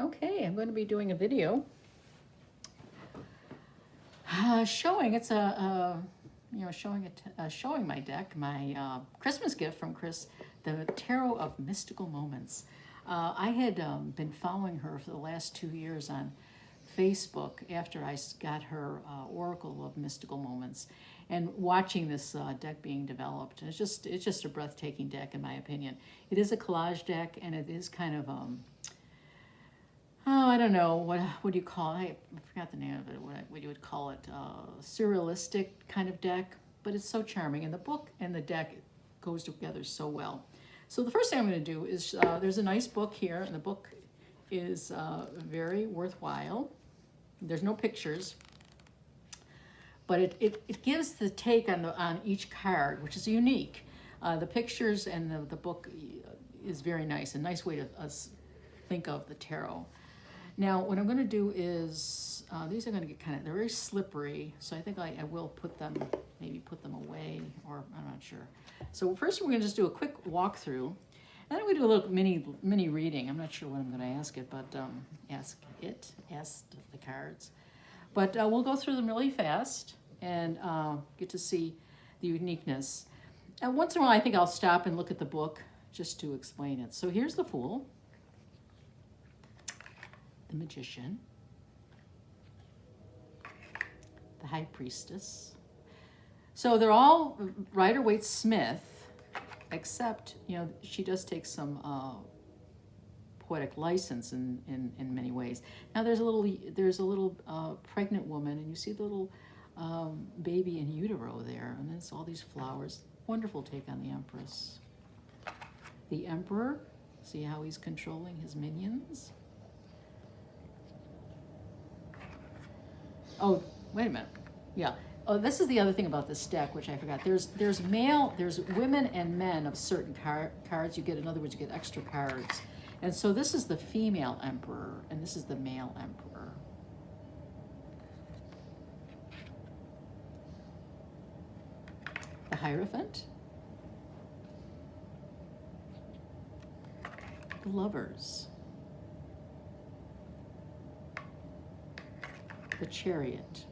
Okay, I'm going to be doing a video showing. It's showing my deck, my Christmas gift from Chris, the Tarot of Mystical Moments. I had been following her for the last 2 years on Facebook after I got her Oracle of Mystical Moments, and watching this deck being developed. It's just a breathtaking deck in my opinion. It is a collage deck, and it is kind of I don't know, what do you call it? I forgot the name of it, what you would call it, surrealistic kind of deck, but it's so charming, and the book and the deck goes together so well. So the first thing I'm going to do is, there's a nice book here, and the book is very worthwhile. There's no pictures, but it gives the take on each card, which is unique. The pictures and the book is very nice, a nice way to think of the tarot. Now, what I'm going to do is, these are going to get they're very slippery, so I think I will maybe put them away, or I'm not sure. So first we're going to just do a quick walkthrough, and then we do a little mini reading. I'm not sure what I'm going to ask it, but ask the cards. But we'll go through them really fast and get to see the uniqueness. And once in a while, I think I'll stop and look at the book just to explain it. So here's the Fool, the Magician, the High Priestess. So they're all Rider-Waite-Smith, except, she does take some poetic license in many ways. Now there's a little pregnant woman, and you see the little baby in utero there, and there's all these flowers. Wonderful take on the Empress. The Emperor, see how he's controlling his minions? Oh, wait a minute. Yeah. Oh, this is the other thing about this deck, which I forgot. There's women and men of certain cards. In other words, you get extra cards. And so this is the female Emperor, and this is the male Emperor. The Hierophant. The Lovers. The Chariot.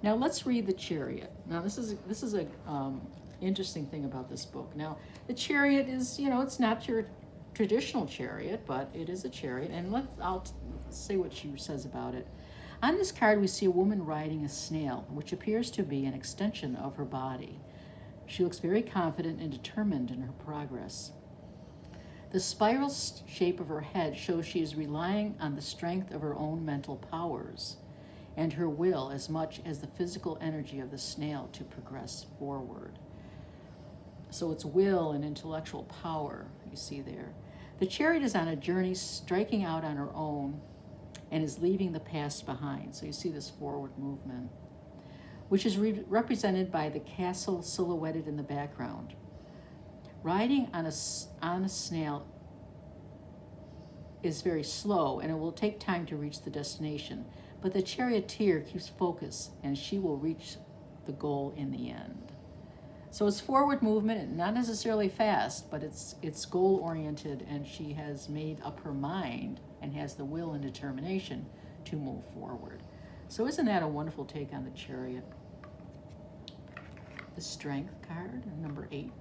Now let's read the Chariot. Now this is a interesting thing about this book. Now the Chariot is, it's not your traditional chariot, but it is a chariot, and I'll say what she says about it. On this card we see a woman riding a snail, which appears to be an extension of her body. She looks very confident and determined in her progress. The spiral shape of her head shows she is relying on the strength of her own mental powers and her will as much as the physical energy of the snail to progress forward. So it's will and intellectual power you see there. The Chariot is on a journey, striking out on her own, and is leaving the past behind. So you see this forward movement, which is represented by the castle silhouetted in the background. Riding on a snail is very slow, and it will take time to reach the destination. But the charioteer keeps focus, and she will reach the goal in the end. So it's forward movement, not necessarily fast, but it's goal-oriented, and she has made up her mind and has the will and determination to move forward. So isn't that a wonderful take on the Chariot? The Strength card, number 8.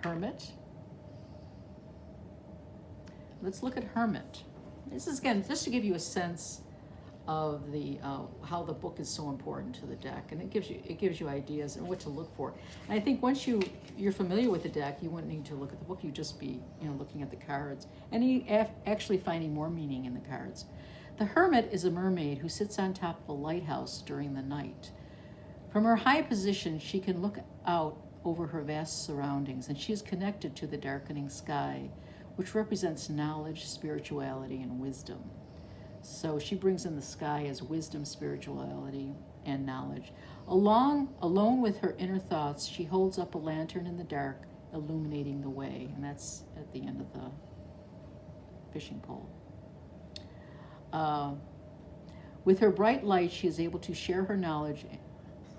Hermit. Let's look at Hermit. This is, again, just to give you a sense of the how the book is so important to the deck, and it gives you ideas and what to look for. And I think once you're familiar with the deck, you wouldn't need to look at the book. You'd just be looking at the cards and actually finding more meaning in the cards. The Hermit is a mermaid who sits on top of a lighthouse during the night. From her high position, she can look out over her vast surroundings, and she is connected to the darkening sky, which represents knowledge, spirituality, and wisdom. So she brings in the sky as wisdom, spirituality, and knowledge. Alone with her inner thoughts, she holds up a lantern in the dark, illuminating the way, and that's at the end of the fishing pole. With her bright light, she is able to share her knowledge,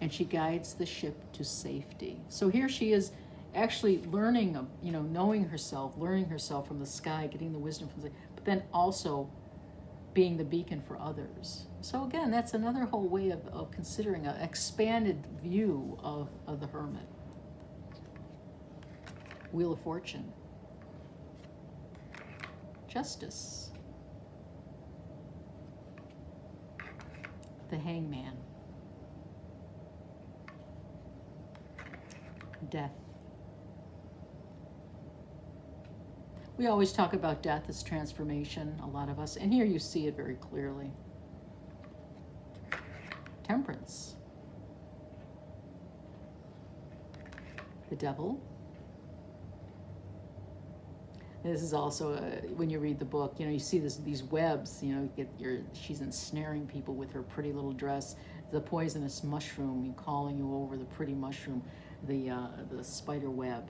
and she guides the ship to safety. So here she is actually learning, knowing herself, learning herself from the sky, getting the wisdom from the, but then also being the beacon for others. So again, that's another whole way of considering an expanded view of the hermit. Wheel of Fortune. Justice. The Hangman. Death. We always talk about death as transformation, a lot of us, and here you see it very clearly. Temperance. The Devil. This is also, when you read the book, you see these webs, she's ensnaring people with her pretty little dress, the poisonous mushroom, calling you over, the pretty mushroom, the spider web,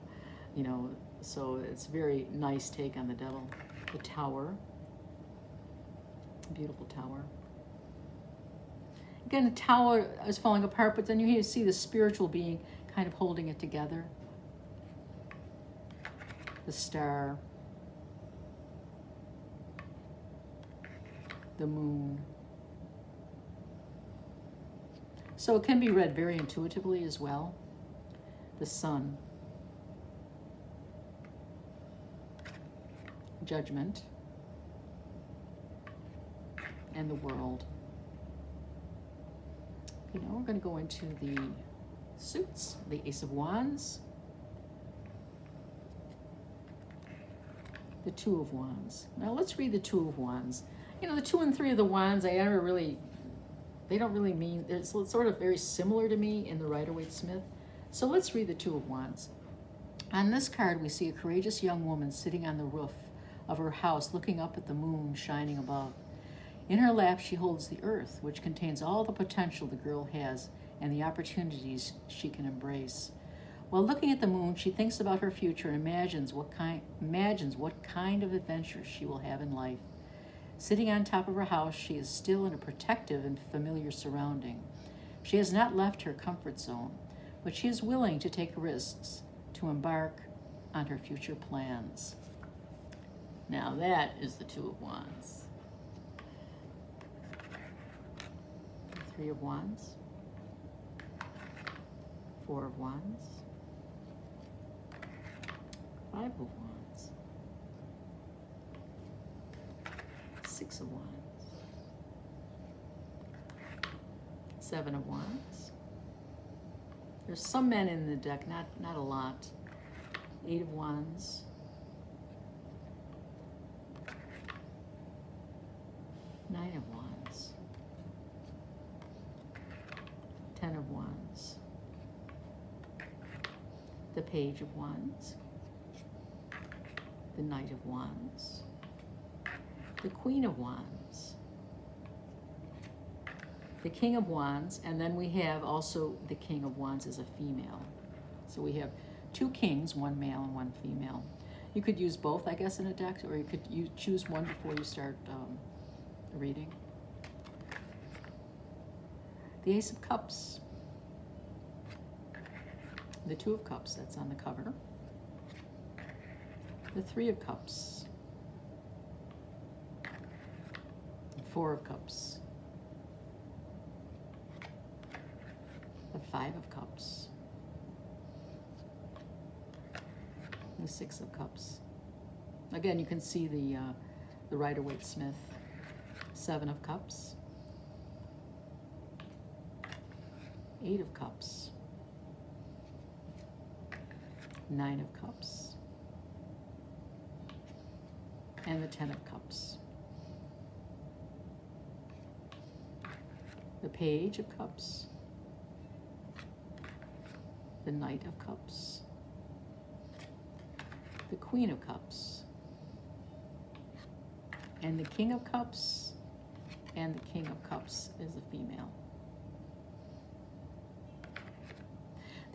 so it's a very nice take on the devil. The Tower, beautiful tower. Again, the tower is falling apart, but then you see the spiritual being kind of holding it together. The Star. The Moon. So it can be read very intuitively as well. The Sun. Judgment. And the World. We're going to go into the suits. The Ace of Wands. The Two of Wands. Now let's read the Two of Wands. The 2 and 3 of the Wands, they don't really mean, it's sort of very similar to me in the Rider-Waite-Smith. So let's read the Two of Wands. On this card, we see a courageous young woman sitting on the roof of her house, looking up at the moon shining above. In her lap, she holds the earth, which contains all the potential the girl has and the opportunities she can embrace. While looking at the moon, she thinks about her future and imagines what kind of adventure she will have in life. Sitting on top of her house, she is still in a protective and familiar surrounding. She has not left her comfort zone, but she is willing to take risks, to embark on her future plans. Now that is the Two of Wands. The Three of Wands. Four of Wands. Five of Wands. Six of Wands. Seven of Wands. There's some men in the deck, not a lot. Eight of Wands. Nine of Wands. 10 of Wands. The Page of Wands. The Knight of Wands. The Queen of Wands. The King of Wands, and then we have also the King of Wands as a female. So we have two kings, one male and one female. You could use both, I guess, in a deck, or you could choose one before you start reading. The Ace of Cups. The Two of Cups, that's on the cover. The Three of Cups. The Four of Cups. The Five of Cups. The Six of Cups. Again, you can see the Rider-Waite-Smith. Seven of Cups. Eight of Cups. Nine of Cups. And the 10 of Cups. The Page of Cups. The Knight of Cups. The Queen of Cups. And the King of Cups. And the King of Cups is a female.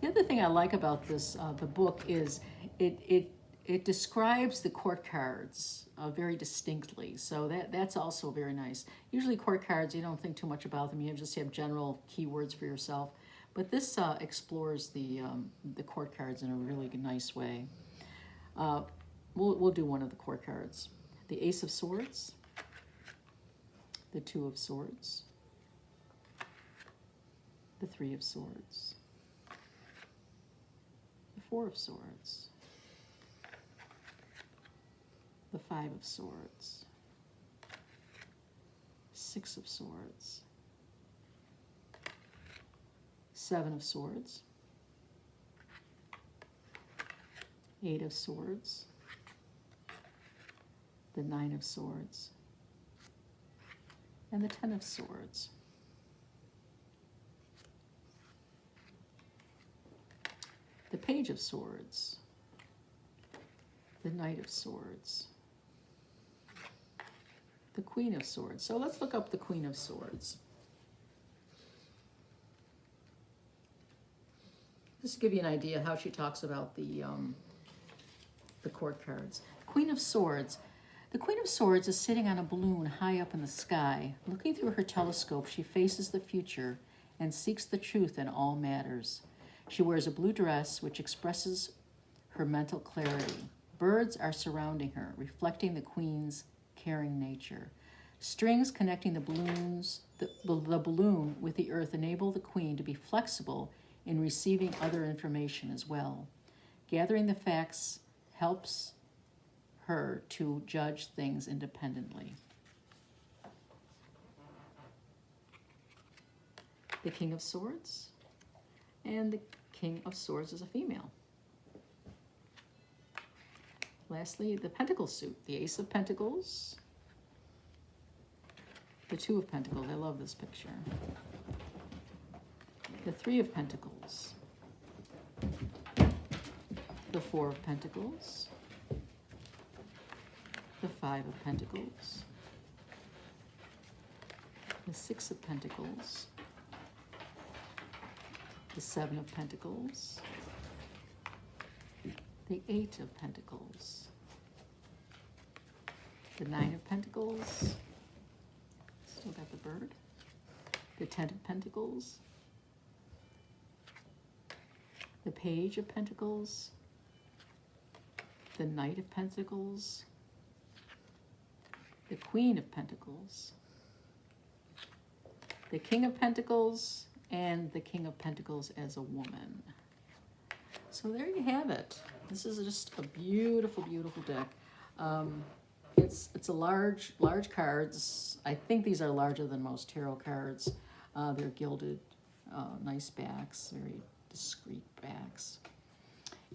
The other thing I like about this, the book, is it describes the court cards very distinctly. So that's also very nice. Usually court cards, you don't think too much about them. You just have general keywords for yourself. But this explores the court cards in a really nice way. We'll do one of the court cards. The Ace of Swords, the Two of Swords, the Three of Swords, the Four of Swords, the Five of Swords, Six of Swords, Seven of Swords, Eight of Swords, the Nine of Swords, and the Ten of Swords. The Page of Swords, the Knight of Swords, the Queen of Swords. So let's look up the Queen of Swords. Just to give you an idea how she talks about the court cards. Queen of Swords. The Queen of Swords is sitting on a balloon high up in the sky. Looking through her telescope, she faces the future and seeks the truth in all matters. She wears a blue dress which expresses her mental clarity. Birds are surrounding her, reflecting the Queen's caring nature. Strings connecting the balloon with the earth enable the Queen to be flexible in receiving other information as well. Gathering the facts helps her to judge things independently. The King of Swords, and the King of Swords is a female. Lastly, the Pentacle suit, the Ace of Pentacles, the Two of Pentacles. I love this picture. The Three of Pentacles, the Four of Pentacles, the Five of Pentacles, the Six of Pentacles, the Seven of Pentacles, the Eight of Pentacles, the Nine of Pentacles, still got the bird, the Ten of Pentacles, the Page of Pentacles, the Knight of Pentacles, the Queen of Pentacles, the King of Pentacles, and the King of Pentacles as a woman. So there you have it. This is just a beautiful, beautiful deck. It's a large cards. I think these are larger than most tarot cards. They're gilded, nice backs, very discreet backs.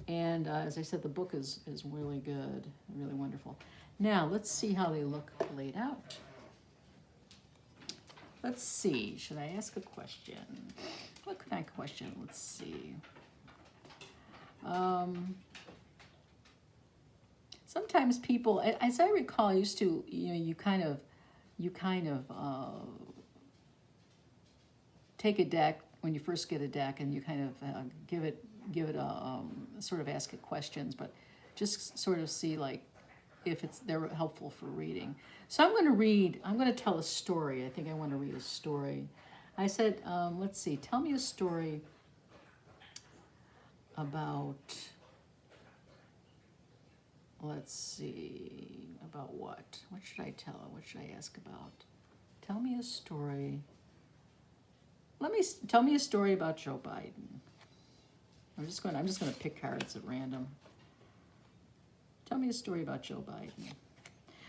And as I said, the book is really good, really wonderful. Now, let's see how they look laid out. Let's see, should I ask a question? What kind of question? Let's see. Sometimes people, as I recall, used to, you kind of take a deck when you first get a deck, and you kind of give it a sort of ask it questions, but just sort of see like if they're helpful for reading. So I'm going to tell a story. I think I want to read a story. I said, let's see, tell me a story about, let's see, about what? What should I tell? What should I ask about? Tell me a story. Tell me a story about Joe Biden. I'm just going to pick cards at random. Tell me a story about Joe Biden.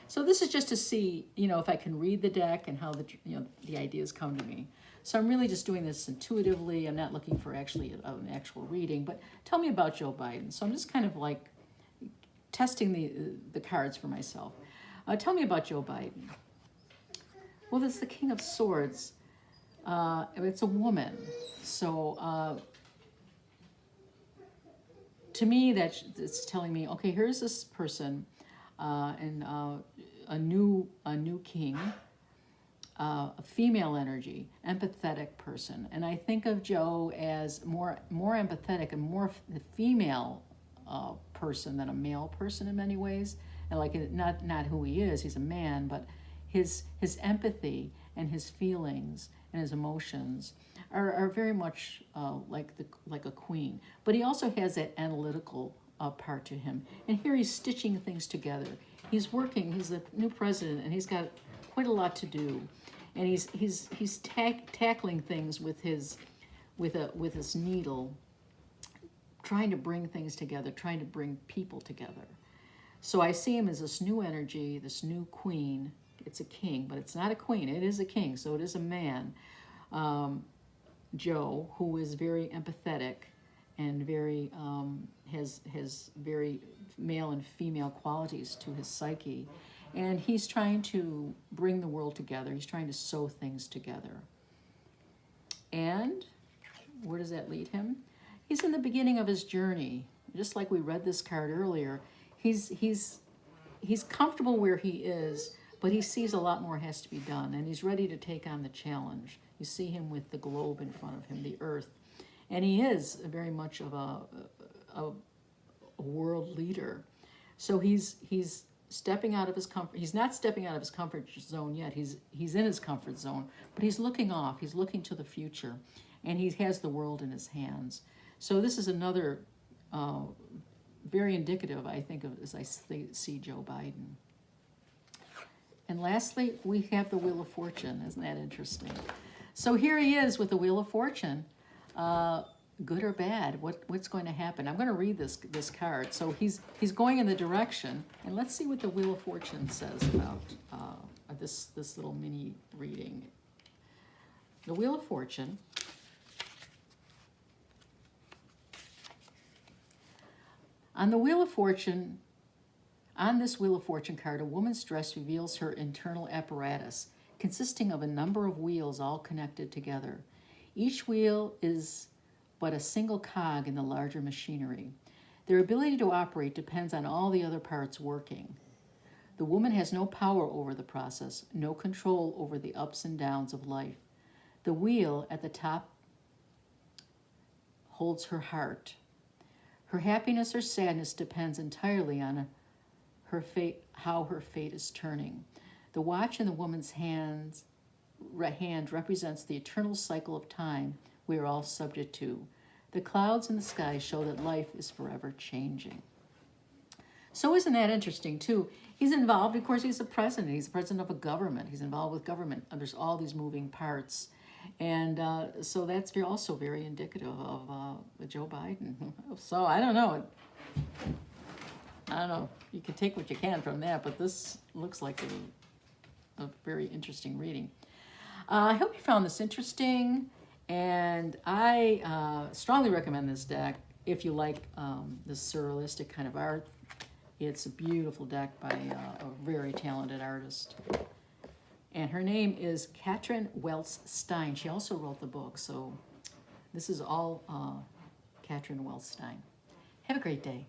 So this is just to see, if I can read the deck and how the ideas come to me. So I'm really just doing this intuitively. I'm not looking for actually an actual reading, but tell me about Joe Biden. So I'm just kind of like testing the cards for myself. Tell me about Joe Biden. Well, it's the King of Swords. It's a woman. So to me, it's telling me, okay, here's this person, and a new king, a female energy, empathetic person, and I think of Joe as more empathetic and more the female person than a male person in many ways, and like not who he is, he's a man, but his empathy and his feelings and his emotions are very much like a queen. But he also has that analytical part to him. And here he's stitching things together. He's working. He's the new president, and he's got quite a lot to do. And he's tackling things with his needle, trying to bring things together, trying to bring people together. So I see him as this new energy, this new queen. It's a king, but it's not a queen. It is a king, so it is a man, Joe, who is very empathetic and very has very male and female qualities to his psyche. And he's trying to bring the world together. He's trying to sew things together. And where does that lead him? He's in the beginning of his journey. Just like we read this card earlier, he's comfortable where he is, but he sees a lot more has to be done, and he's ready to take on the challenge. You see him with the globe in front of him, the earth, and he is very much of a world leader. So he's stepping out of his comfort. He's not stepping out of his comfort zone yet. He's in his comfort zone, but he's looking off. He's looking to the future, and he has the world in his hands. So this is another very indicative, I think, of as I see Joe Biden. And lastly, we have the Wheel of Fortune. Isn't that interesting? So here he is with the Wheel of Fortune. Good or bad? What's going to happen? I'm going to read this card. So he's going in the direction, and let's see what the Wheel of Fortune says about this little mini reading. The Wheel of Fortune. On the Wheel of Fortune, on this Wheel of Fortune card, a woman's dress reveals her internal apparatus, consisting of a number of wheels all connected together. Each wheel is but a single cog in the larger machinery. Their ability to operate depends on all the other parts working. The woman has no power over the process, no control over the ups and downs of life. The wheel at the top holds her heart. Her happiness or sadness depends entirely on her fate, how her fate is turning. The watch in the woman's hand represents the eternal cycle of time we are all subject to. The clouds in the sky show that life is forever changing. So isn't that interesting too? He's involved, of course, he's the president. He's the president of a government. He's involved with government. There's all these moving parts. And so that's also very indicative of Joe Biden. So I don't know. You can take what you can from that, but this looks like a very interesting reading. I hope you found this interesting, and I strongly recommend this deck if you like this surrealistic kind of art. It's a beautiful deck by a very talented artist. And her name is Katrin Welz Stein. She also wrote the book, so this is all Katrin Welz Stein. Have a great day.